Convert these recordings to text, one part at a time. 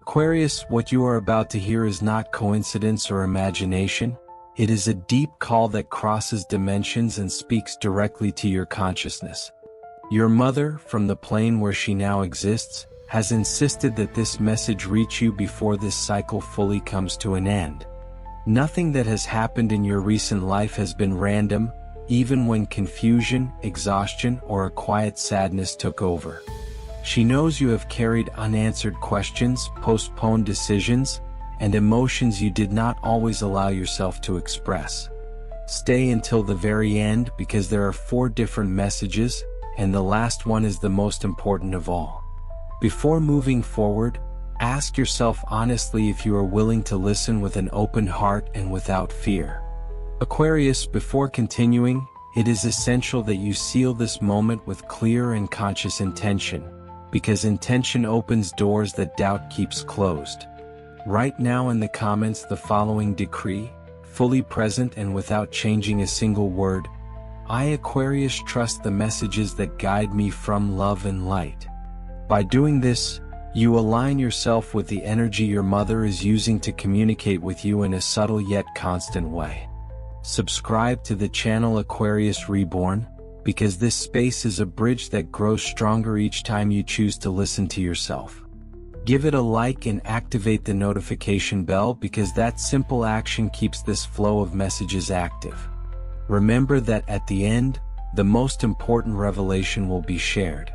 Aquarius, what you are about to hear is not coincidence or imagination. It is a deep call that crosses dimensions and speaks directly to your consciousness. Your mother, from the plane where she now exists, has insisted that this message reach you before this cycle fully comes to an end. Nothing that has happened in your recent life has been random, even when confusion, exhaustion, or a quiet sadness took over. She knows you have carried unanswered questions, postponed decisions, and emotions you did not always allow yourself to express. Stay until the very end because there are 4 different messages, and the last one is the most important of all. Before moving forward, ask yourself honestly if you are willing to listen with an open heart and without fear. Aquarius, before continuing, it is essential that you seal this moment with clear and conscious intention, because intention opens doors that doubt keeps closed. Write now in the comments the following decree, fully present and without changing a single word. I, Aquarius, trust the messages that guide me from love and light. By doing this, you align yourself with the energy your mother is using to communicate with you in a subtle yet constant way. Subscribe to the channel Aquarius Reborn, because this space is a bridge that grows stronger each time you choose to listen to yourself. Give it a like and activate the notification bell because that simple action keeps this flow of messages active. Remember that at the end, the most important revelation will be shared.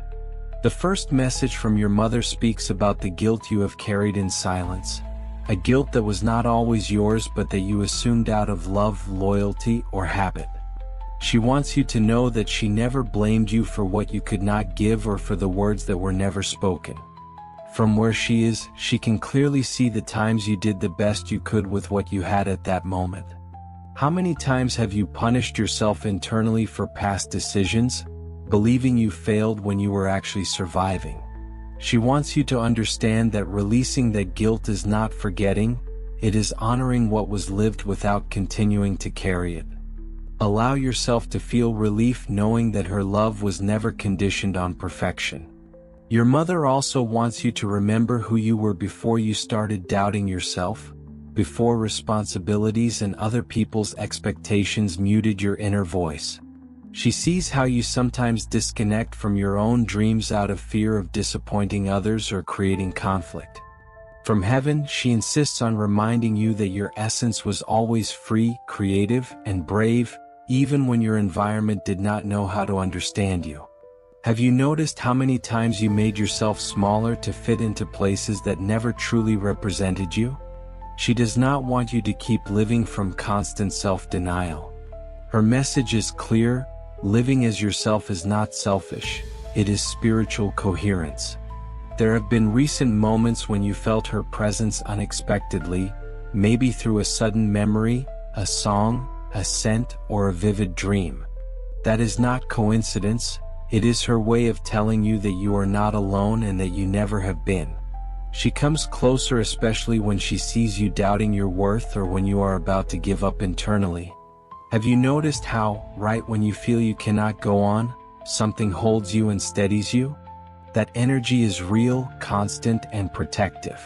The first message from your mother speaks about the guilt you have carried in silence. A guilt that was not always yours but that you assumed out of love, loyalty, or habit. She wants you to know that she never blamed you for what you could not give or for the words that were never spoken. From where she is, she can clearly see the times you did the best you could with what you had at that moment. How many times have you punished yourself internally for past decisions, believing you failed when you were actually surviving? She wants you to understand that releasing that guilt is not forgetting, it is honoring what was lived without continuing to carry it. Allow yourself to feel relief knowing that her love was never conditioned on perfection. Your mother also wants you to remember who you were before you started doubting yourself, before responsibilities and other people's expectations muted your inner voice. She sees how you sometimes disconnect from your own dreams out of fear of disappointing others or creating conflict. From heaven, she insists on reminding you that your essence was always free, creative, and brave, even when your environment did not know how to understand you. Have you noticed how many times you made yourself smaller to fit into places that never truly represented you? She does not want you to keep living from constant self-denial. Her message is clear: living as yourself is not selfish, it is spiritual coherence. There have been recent moments when you felt her presence unexpectedly, maybe through a sudden memory, a song, a scent, or a vivid dream. That is not coincidence, it is her way of telling you that you are not alone and that you never have been. She comes closer especially when she sees you doubting your worth or when you are about to give up internally. Have you noticed how, right when you feel you cannot go on, something holds you and steadies you? That energy is real, constant, and protective.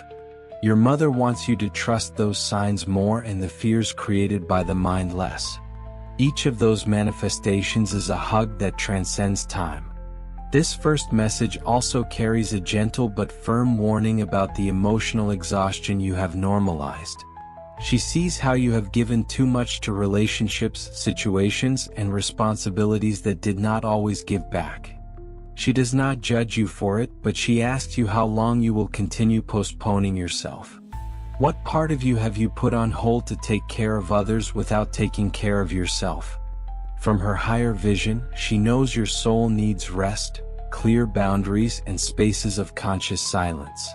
Your mother wants you to trust those signs more and the fears created by the mind less. Each of those manifestations is a hug that transcends time. This first message also carries a gentle but firm warning about the emotional exhaustion you have normalized. She sees how you have given too much to relationships, situations, and responsibilities that did not always give back. She does not judge you for it, but she asks you how long you will continue postponing yourself. What part of you have you put on hold to take care of others without taking care of yourself? From her higher vision, she knows your soul needs rest, clear boundaries, and spaces of conscious silence.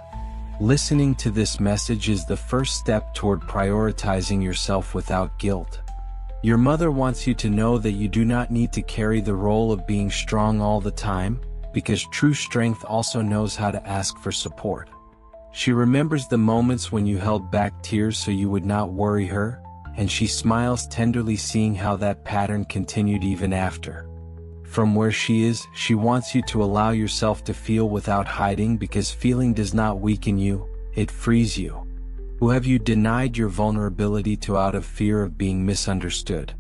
Listening to this message is the first step toward prioritizing yourself without guilt. Your mother wants you to know that you do not need to carry the role of being strong all the time, because true strength also knows how to ask for support. She remembers the moments when you held back tears so you would not worry her, and she smiles tenderly seeing how that pattern continued even after. From where she is, she wants you to allow yourself to feel without hiding because feeling does not weaken you, it frees you. Who have you denied your vulnerability to out of fear of being misunderstood?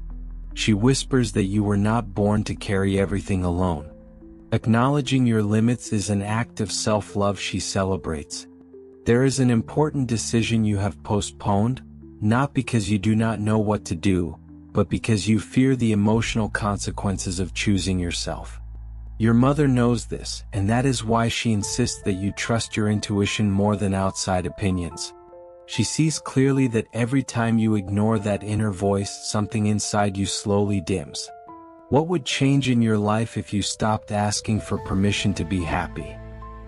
She whispers that you were not born to carry everything alone. Acknowledging your limits is an act of self-love she celebrates. There is an important decision you have postponed, not because you do not know what to do, but because you fear the emotional consequences of choosing yourself. Your mother knows this, and that is why she insists that you trust your intuition more than outside opinions. She sees clearly that every time you ignore that inner voice, something inside you slowly dims. What would change in your life if you stopped asking for permission to be happy?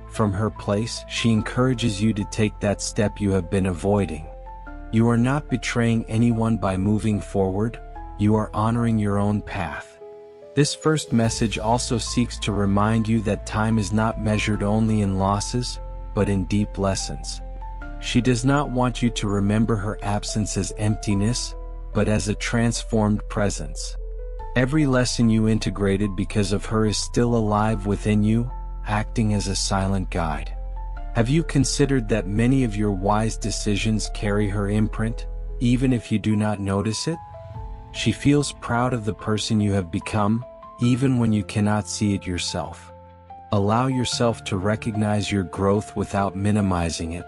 From her place, she encourages you to take that step you have been avoiding. You are not betraying anyone by moving forward, you are honoring your own path. This first message also seeks to remind you that time is not measured only in losses, but in deep lessons. She does not want you to remember her absence as emptiness, but as a transformed presence. Every lesson you integrated because of her is still alive within you, acting as a silent guide. Have you considered that many of your wise decisions carry her imprint, even if you do not notice it? She feels proud of the person you have become, even when you cannot see it yourself. Allow yourself to recognize your growth without minimizing it.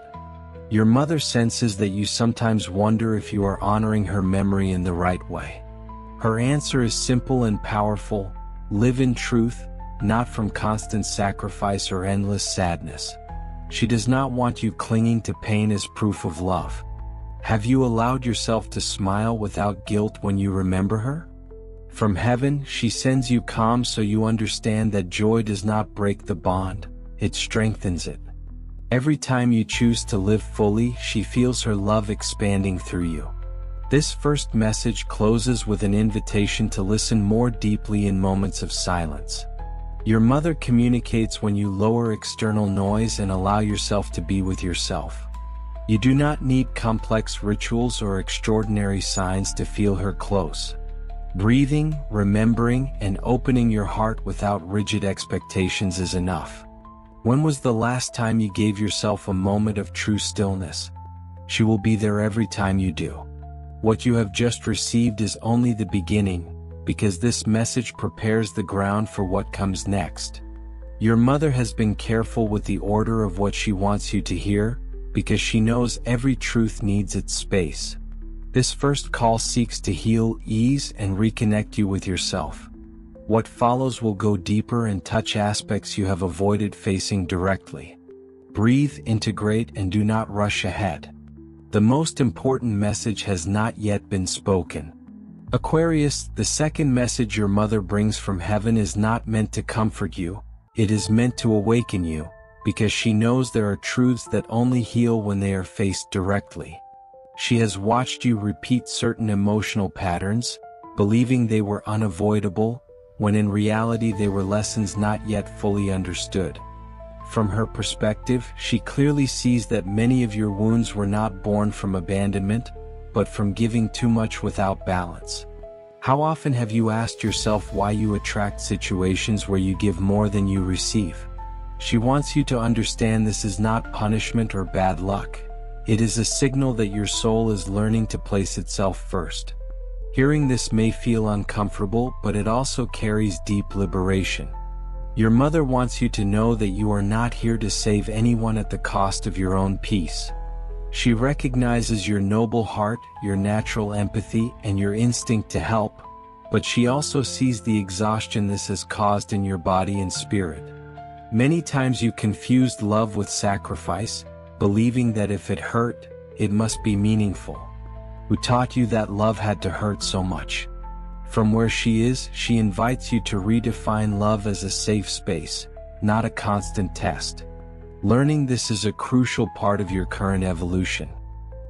Your mother senses that you sometimes wonder if you are honoring her memory in the right way. Her answer is simple and powerful: live in truth, not from constant sacrifice or endless sadness. She does not want you clinging to pain as proof of love. Have you allowed yourself to smile without guilt when you remember her? From heaven, she sends you calm so you understand that joy does not break the bond, it strengthens it. Every time you choose to live fully, she feels her love expanding through you. This first message closes with an invitation to listen more deeply in moments of silence. Your mother communicates when you lower external noise and allow yourself to be with yourself. You do not need complex rituals or extraordinary signs to feel her close. Breathing, remembering, and opening your heart without rigid expectations is enough. When was the last time you gave yourself a moment of true stillness? She will be there every time you do. What you have just received is only the beginning, because this message prepares the ground for what comes next. Your mother has been careful with the order of what she wants you to hear, because she knows every truth needs its space. This first call seeks to heal, ease, and reconnect you with yourself. What follows will go deeper and touch aspects you have avoided facing directly. Breathe, integrate, and do not rush ahead. The most important message has not yet been spoken. Aquarius, the second message your mother brings from heaven is not meant to comfort you, it is meant to awaken you, because she knows there are truths that only heal when they are faced directly. She has watched you repeat certain emotional patterns, believing they were unavoidable, when in reality they were lessons not yet fully understood. From her perspective, she clearly sees that many of your wounds were not born from abandonment, but from giving too much without balance. How often have you asked yourself why you attract situations where you give more than you receive? She wants you to understand this is not punishment or bad luck. It is a signal that your soul is learning to place itself first. Hearing this may feel uncomfortable, but it also carries deep liberation. Your mother wants you to know that you are not here to save anyone at the cost of your own peace. She recognizes your noble heart, your natural empathy, and your instinct to help, but she also sees the exhaustion this has caused in your body and spirit. Many times you confused love with sacrifice, believing that if it hurt, it must be meaningful. Who taught you that love had to hurt so much? From where she is, she invites you to redefine love as a safe space, not a constant test. Learning this is a crucial part of your current evolution.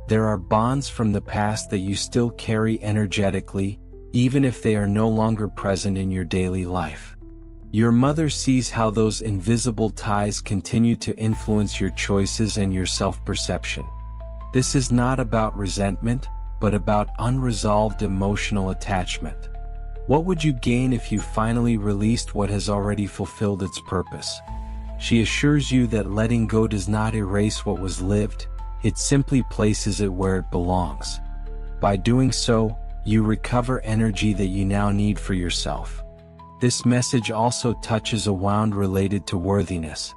There are bonds from the past that you still carry energetically, even if they are no longer present in your daily life. Your mother sees how those invisible ties continue to influence your choices and your self-perception. This is not about resentment, but about unresolved emotional attachment. What would you gain if you finally released what has already fulfilled its purpose? She assures you that letting go does not erase what was lived, it simply places it where it belongs. By doing so, you recover energy that you now need for yourself. This message also touches a wound related to worthiness.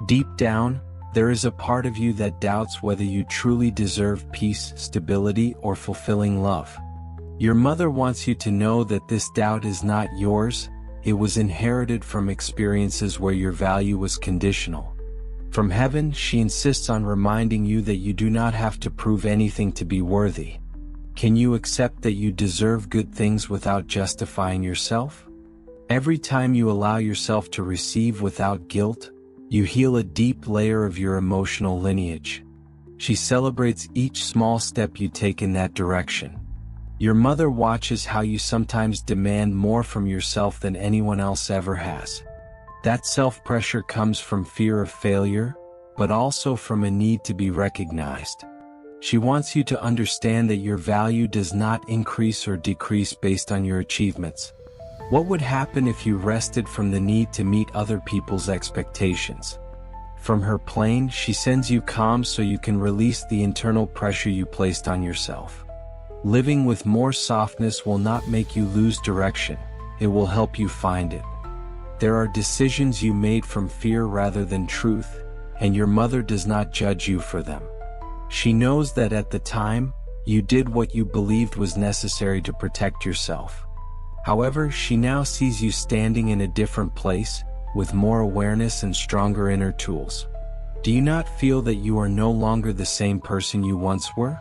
Deep down, there is a part of you that doubts whether you truly deserve peace, stability, or fulfilling love. Your mother wants you to know that this doubt is not yours, it was inherited from experiences where your value was conditional. From heaven, she insists on reminding you that you do not have to prove anything to be worthy. Can you accept that you deserve good things without justifying yourself? Every time you allow yourself to receive without guilt, you heal a deep layer of your emotional lineage. She celebrates each small step you take in that direction. Your mother watches how you sometimes demand more from yourself than anyone else ever has. That self-pressure comes from fear of failure, but also from a need to be recognized. She wants you to understand that your value does not increase or decrease based on your achievements. What would happen if you rested from the need to meet other people's expectations? From her plane, she sends you calm so you can release the internal pressure you placed on yourself. Living with more softness will not make you lose direction, it will help you find it. There are decisions you made from fear rather than truth, and your mother does not judge you for them. She knows that at the time, you did what you believed was necessary to protect yourself. However, she now sees you standing in a different place, with more awareness and stronger inner tools. Do you not feel that you are no longer the same person you once were?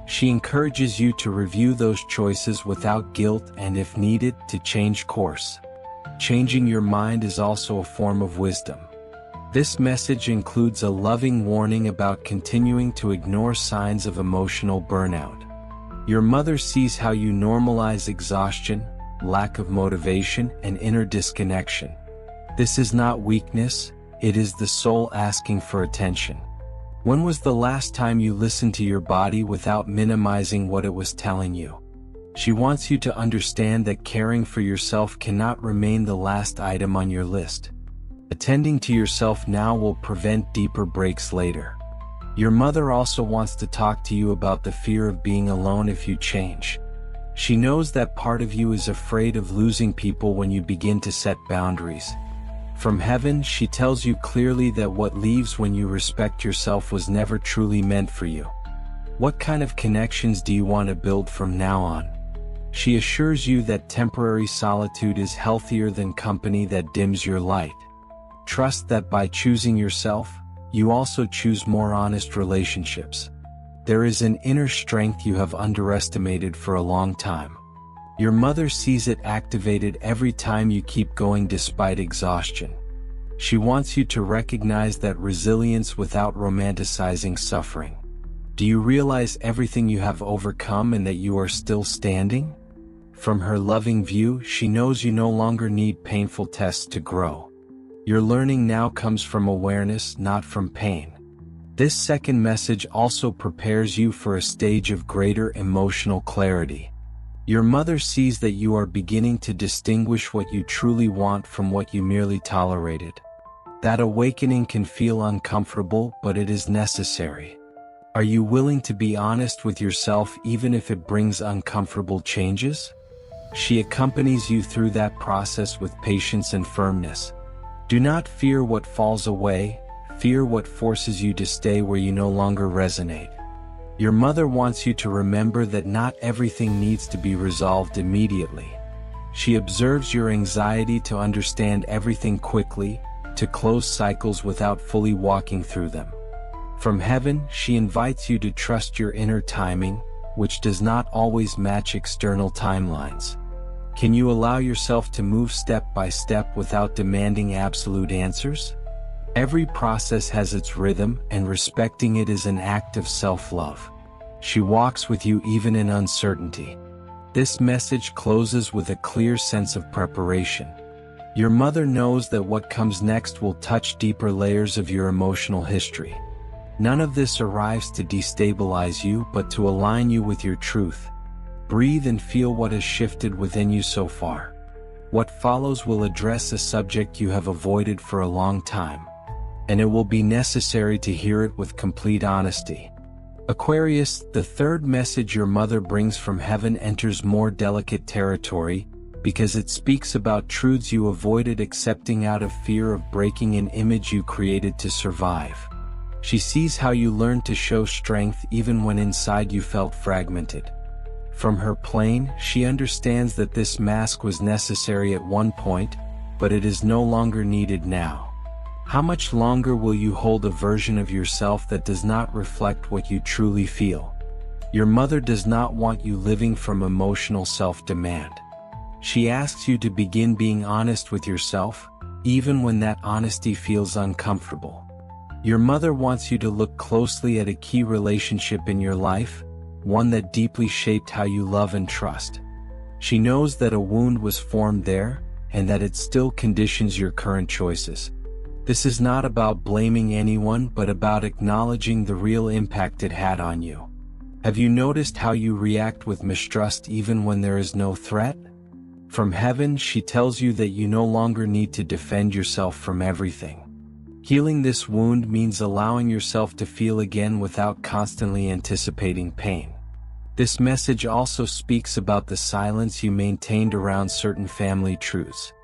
She encourages you to review those choices without guilt and, if needed, to change course. Changing your mind is also a form of wisdom. This message includes a loving warning about continuing to ignore signs of emotional burnout. Your mother sees how you normalize exhaustion, lack of motivation, and inner disconnection. This is not weakness, it is the soul asking for attention. When was the last time you listened to your body without minimizing what it was telling you? She wants you to understand that caring for yourself cannot remain the last item on your list. Attending to yourself now will prevent deeper breaks later. Your mother also wants to talk to you about the fear of being alone if you change. She knows that part of you is afraid of losing people when you begin to set boundaries. From heaven, she tells you clearly that what leaves when you respect yourself was never truly meant for you. What kind of connections do you want to build from now on? She assures you that temporary solitude is healthier than company that dims your light. Trust that by choosing yourself, you also choose more honest relationships. There is an inner strength you have underestimated for a long time. Your mother sees it activated every time you keep going despite exhaustion. She wants you to recognize that resilience without romanticizing suffering. Do you realize everything you have overcome and that you are still standing? From her loving view, she knows you no longer need painful tests to grow. Your learning now comes from awareness, not from pain. This second message also prepares you for a stage of greater emotional clarity. Your mother sees that you are beginning to distinguish what you truly want from what you merely tolerated. That awakening can feel uncomfortable, but it is necessary. Are you willing to be honest with yourself even if it brings uncomfortable changes? She accompanies you through that process with patience and firmness. Do not fear what falls away, fear what forces you to stay where you no longer resonate. Your mother wants you to remember that not everything needs to be resolved immediately. She observes your anxiety to understand everything quickly, to close cycles without fully walking through them. From heaven, she invites you to trust your inner timing, which does not always match external timelines. Can you allow yourself to move step by step without demanding absolute answers? Every process has its rhythm, and respecting it is an act of self-love. She walks with you even in uncertainty. This message closes with a clear sense of preparation. Your mother knows that what comes next will touch deeper layers of your emotional history. None of this arrives to destabilize you, but to align you with your truth. Breathe and feel what has shifted within you so far. What follows will address a subject you have avoided for a long time, and it will be necessary to hear it with complete honesty. Aquarius, the third message your mother brings from heaven enters more delicate territory, because it speaks about truths you avoided accepting out of fear of breaking an image you created to survive. She sees how you learned to show strength even when inside you felt fragmented. From her plane, she understands that this mask was necessary at one point, but it is no longer needed now. How much longer will you hold a version of yourself that does not reflect what you truly feel? Your mother does not want you living from emotional self-demand. She asks you to begin being honest with yourself, even when that honesty feels uncomfortable. Your mother wants you to look closely at a key relationship in your life, one that deeply shaped how you love and trust. She knows that a wound was formed there, and that it still conditions your current choices. This is not about blaming anyone but about acknowledging the real impact it had on you. Have you noticed how you react with mistrust even when there is no threat? From heaven, she tells you that you no longer need to defend yourself from everything. Healing this wound means allowing yourself to feel again without constantly anticipating pain. This message also speaks about the silence you maintained around certain family truths.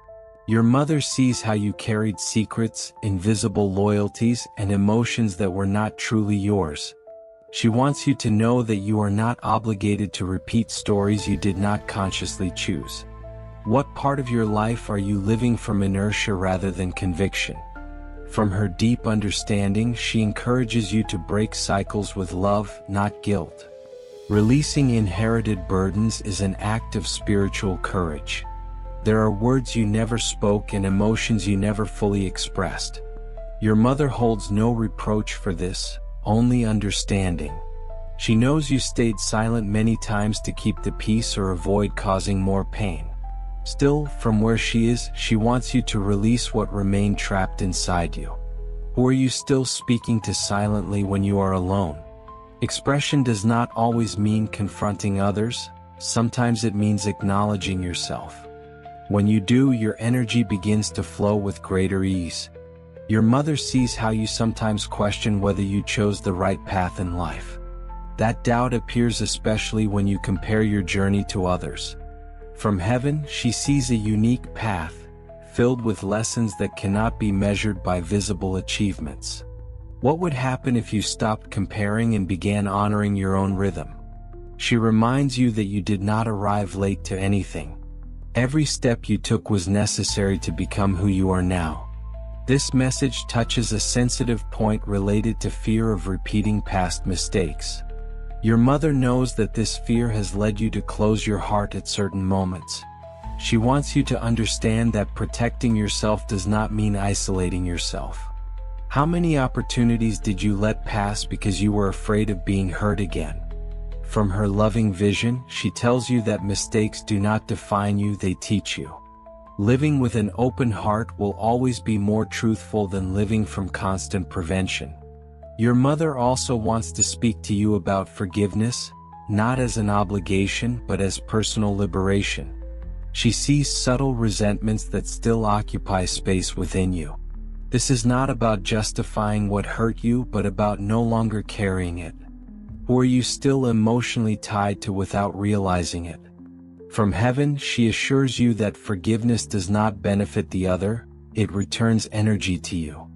Your mother sees how you carried secrets, invisible loyalties, and emotions that were not truly yours. She wants you to know that you are not obligated to repeat stories you did not consciously choose. What part of your life are you living from inertia rather than conviction? From her deep understanding, she encourages you to break cycles with love, not guilt. Releasing inherited burdens is an act of spiritual courage. There are words you never spoke and emotions you never fully expressed. Your mother holds no reproach for this, only understanding. She knows you stayed silent many times to keep the peace or avoid causing more pain. Still, from where she is, she wants you to release what remained trapped inside you. Who are you still speaking to silently when you are alone? Expression does not always mean confronting others, sometimes it means acknowledging yourself. When you do, your energy begins to flow with greater ease. Your mother sees how you sometimes question whether you chose the right path in life. That doubt appears especially when you compare your journey to others. From heaven, she sees a unique path, filled with lessons that cannot be measured by visible achievements. What would happen if you stopped comparing and began honoring your own rhythm? She reminds you that you did not arrive late to anything. Every step you took was necessary to become who you are now. This message touches a sensitive point related to fear of repeating past mistakes. Your mother knows that this fear has led you to close your heart at certain moments. She wants you to understand that protecting yourself does not mean isolating yourself. How many opportunities did you let pass because you were afraid of being hurt again? From her loving vision, she tells you that mistakes do not define you, they teach you. Living with an open heart will always be more truthful than living from constant prevention. Your mother also wants to speak to you about forgiveness, not as an obligation but as personal liberation. She sees subtle resentments that still occupy space within you. This is not about justifying what hurt you but about no longer carrying it. Who are you still emotionally tied to without realizing it? From heaven, she assures you that forgiveness does not benefit the other, it returns energy to you.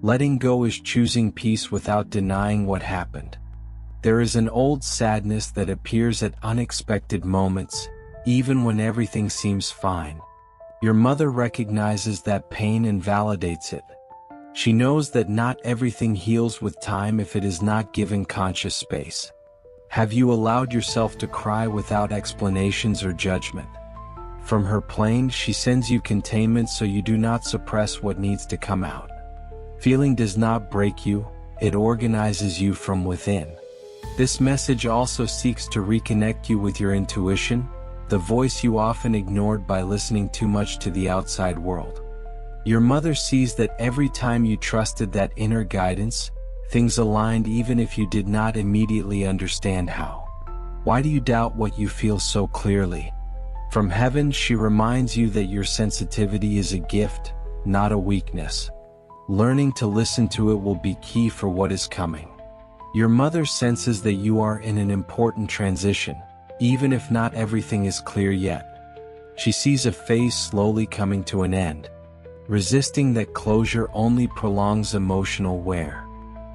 Letting go is choosing peace without denying what happened. There is an old sadness that appears at unexpected moments, even when everything seems fine. Your mother recognizes that pain and validates it. She knows that not everything heals with time if it is not given conscious space. Have you allowed yourself to cry without explanations or judgment? From her plane, she sends you containment so you do not suppress what needs to come out. Feeling does not break you, it organizes you from within. This message also seeks to reconnect you with your intuition, the voice you often ignored by listening too much to the outside world. Your mother sees that every time you trusted that inner guidance, things aligned even if you did not immediately understand how. Why do you doubt what you feel so clearly? From heaven, she reminds you that your sensitivity is a gift, not a weakness. Learning to listen to it will be key for what is coming. Your mother senses that you are in an important transition, even if not everything is clear yet. She sees a phase slowly coming to an end. Resisting that closure only prolongs emotional wear.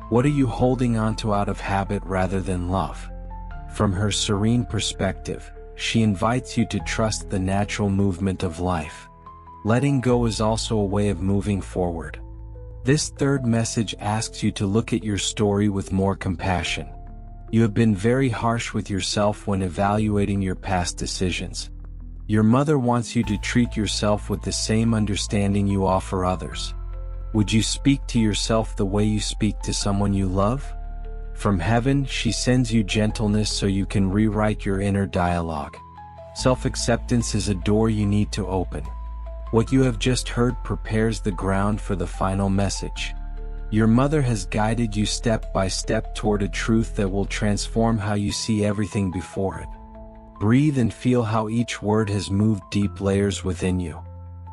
What are you holding onto out of habit rather than love? From her serene perspective, she invites you to trust the natural movement of life. Letting go is also a way of moving forward. This third message asks you to look at your story with more compassion. You have been very harsh with yourself when evaluating your past decisions. Your mother wants you to treat yourself with the same understanding you offer others. Would you speak to yourself the way you speak to someone you love? From heaven, she sends you gentleness so you can rewrite your inner dialogue. Self-acceptance is a door you need to open. What you have just heard prepares the ground for the final message. Your mother has guided you step by step toward a truth that will transform how you see everything before it. Breathe and feel how each word has moved deep layers within you.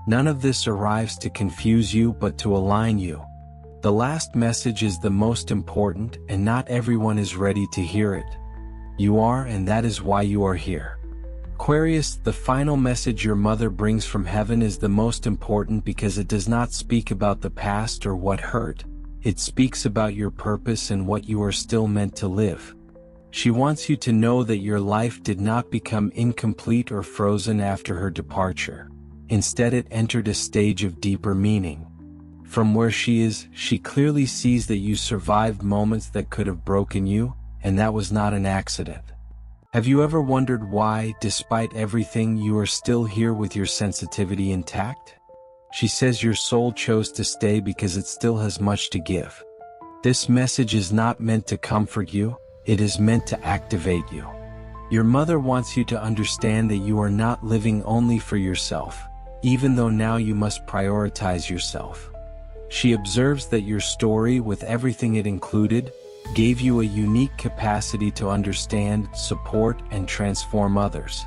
None of this arrives to confuse you but to align you. The last message is the most important, and not everyone is ready to hear it. You are, and that is why you are here. Aquarius, the final message your mother brings from heaven is the most important because it does not speak about the past or what hurt. It speaks about your purpose and what you are still meant to live. She wants you to know that your life did not become incomplete or frozen after her departure. Instead, it entered a stage of deeper meaning. From where she is, she clearly sees that you survived moments that could have broken you, and that was not an accident. Have you ever wondered why, despite everything, you are still here with your sensitivity intact? She says your soul chose to stay because it still has much to give. This message is not meant to comfort you, it is meant to activate you. Your mother wants you to understand that you are not living only for yourself, even though now you must prioritize yourself. She observes that your story, with everything it included, gave you a unique capacity to understand, support, and transform others.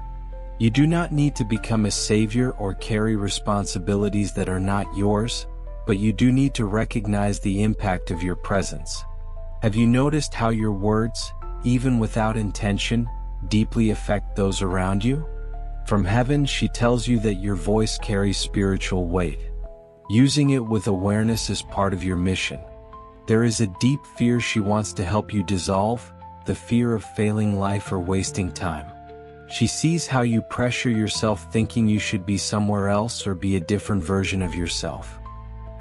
You do not need to become a savior or carry responsibilities that are not yours, but you do need to recognize the impact of your presence. Have you noticed how your words, even without intention, deeply affect those around you? From heaven, she tells you that your voice carries spiritual weight. Using it with awareness is part of your mission. There is a deep fear she wants to help you dissolve, the fear of failing life or wasting time. She sees how you pressure yourself thinking you should be somewhere else or be a different version of yourself.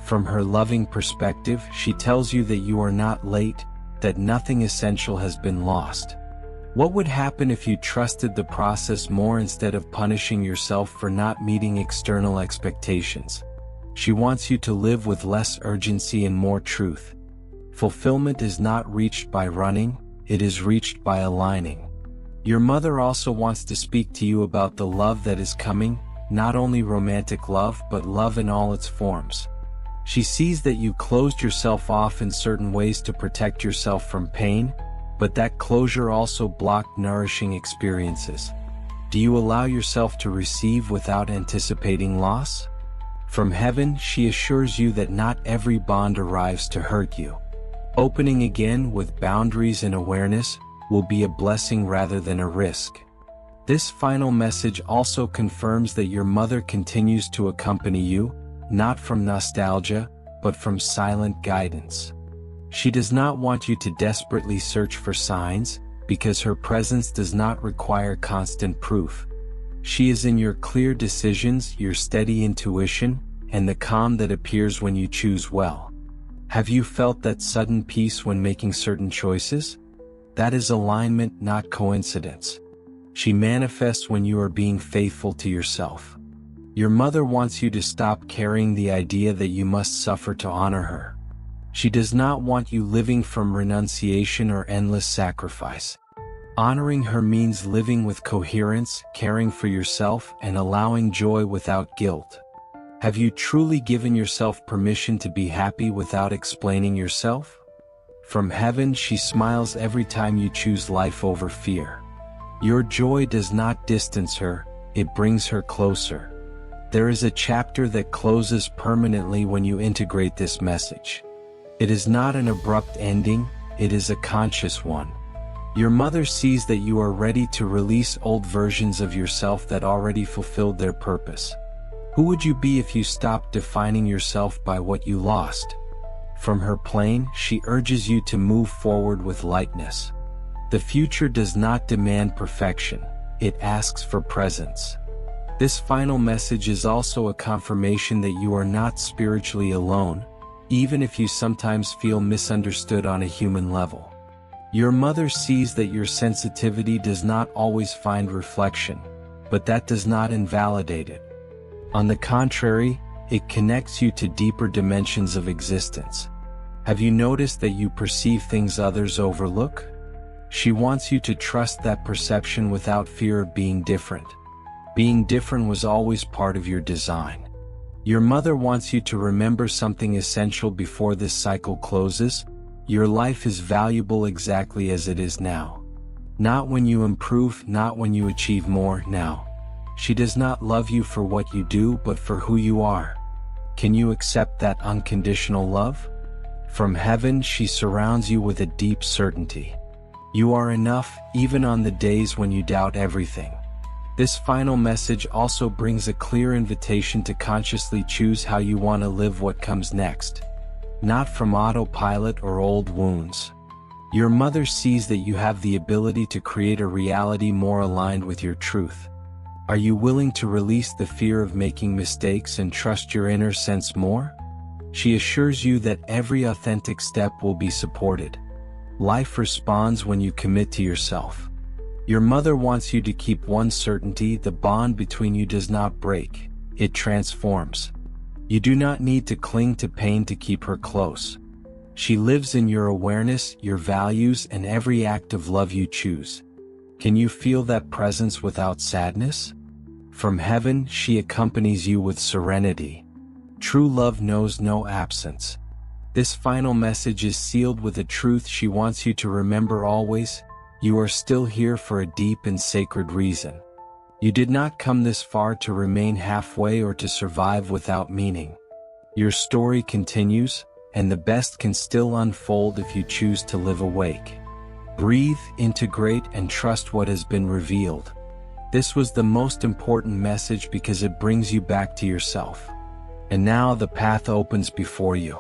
From her loving perspective, she tells you that you are not late, that nothing essential has been lost. What would happen if you trusted the process more instead of punishing yourself for not meeting external expectations? She wants you to live with less urgency and more truth. Fulfillment is not reached by running, it is reached by aligning. Your mother also wants to speak to you about the love that is coming, not only romantic love but love in all its forms. She sees that you closed yourself off in certain ways to protect yourself from pain, but that closure also blocked nourishing experiences. Do you allow yourself to receive without anticipating loss? From heaven, she assures you that not every bond arrives to hurt you. Opening again with boundaries and awareness will be a blessing rather than a risk. This final message also confirms that your mother continues to accompany you, not from nostalgia, but from silent guidance. She does not want you to desperately search for signs, because her presence does not require constant proof. She is in your clear decisions, your steady intuition, and the calm that appears when you choose well. Have you felt that sudden peace when making certain choices? That is alignment, not coincidence. She manifests when you are being faithful to yourself. Your mother wants you to stop carrying the idea that you must suffer to honor her. She does not want you living from renunciation or endless sacrifice. Honoring her means living with coherence, caring for yourself, and allowing joy without guilt. Have you truly given yourself permission to be happy without explaining yourself? From heaven, she smiles every time you choose life over fear. Your joy does not distance her, it brings her closer. There is a chapter that closes permanently when you integrate this message. It is not an abrupt ending, it is a conscious one. Your mother sees that you are ready to release old versions of yourself that already fulfilled their purpose. Who would you be if you stopped defining yourself by what you lost? From her plane, she urges you to move forward with lightness. The future does not demand perfection, it asks for presence. This final message is also a confirmation that you are not spiritually alone, even if you sometimes feel misunderstood on a human level. Your mother sees that your sensitivity does not always find reflection, but that does not invalidate it. On the contrary, it connects you to deeper dimensions of existence. Have you noticed that you perceive things others overlook? She wants you to trust that perception without fear of being different. Being different was always part of your design. Your mother wants you to remember something essential before this cycle closes. Your life is valuable exactly as it is now. Not when you improve, not when you achieve more, now. She does not love you for what you do but for who you are. Can you accept that unconditional love? From heaven, she surrounds you with a deep certainty. You are enough, even on the days when you doubt everything. This final message also brings a clear invitation to consciously choose how you want to live what comes next. Not from autopilot or old wounds. Your mother sees that you have the ability to create a reality more aligned with your truth. Are you willing to release the fear of making mistakes and trust your inner sense more? She assures you that every authentic step will be supported. Life responds when you commit to yourself. Your mother wants you to keep one certainty: the bond between you does not break, it transforms. You do not need to cling to pain to keep her close. She lives in your awareness, your values, and every act of love you choose. Can you feel that presence without sadness? From heaven, she accompanies you with serenity. True love knows no absence. This final message is sealed with a truth she wants you to remember always: you are still here for a deep and sacred reason. You did not come this far to remain halfway or to survive without meaning. Your story continues, and the best can still unfold if you choose to live awake. Breathe, integrate, and trust what has been revealed. This was the most important message because it brings you back to yourself. And now the path opens before you.